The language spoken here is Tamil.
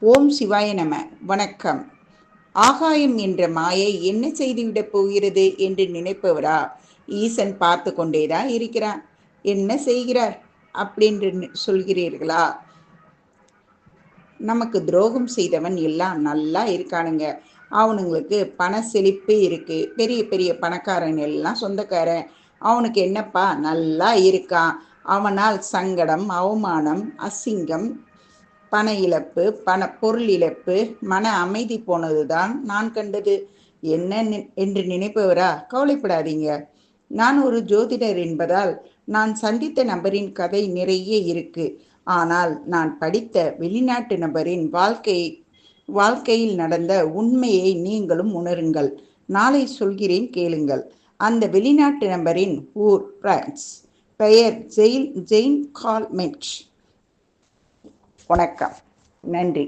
ஓம் சிவாய நம. வணக்கம். ஆகாயம் என்ற மாயை என்ன செய்துவிடப் போகிறது என்று நினைப்பவரா? ஈசன் பார்த்து கொண்டேதான் இருக்கிறான், என்ன செய்கிறார் அப்படின்னு சொல்கிறீர்களா? நமக்கு துரோகம் செய்தவன் எல்லாம் நல்லா இருக்கானுங்க. அவனுங்களுக்கு பண செழிப்பு இருக்கு, பெரிய பெரிய பணக்காரன் எல்லாம் சொந்தக்காரன். அவனுக்கு என்னப்பா, நல்லா இருக்கான். அவனால் சங்கடம், அவமானம், அசிங்கம், பண இழப்பு, பொருள் இழப்பு, மன அமைதி போனதுதான் நான் கண்டது. என்ன என்று நினைப்பவரா? கவலைப்படாதீங்க. நான் ஒரு ஜோதிடர் என்பதால் நான் சந்தித்த நபரின் கதை நிறைய இருக்கு. ஆனால் நான் படித்த வெளிநாட்டு நபரின் வாழ்க்கையில் நடந்த உண்மையை நீங்களும் உணருங்கள். நாளை சொல்கிறேன், கேளுங்கள். அந்த வெளிநாட்டு நபரின் ஊர் பிரான்ஸ். பெயர் ஜெயின் கால்மெட். வணக்கம். நன்றி.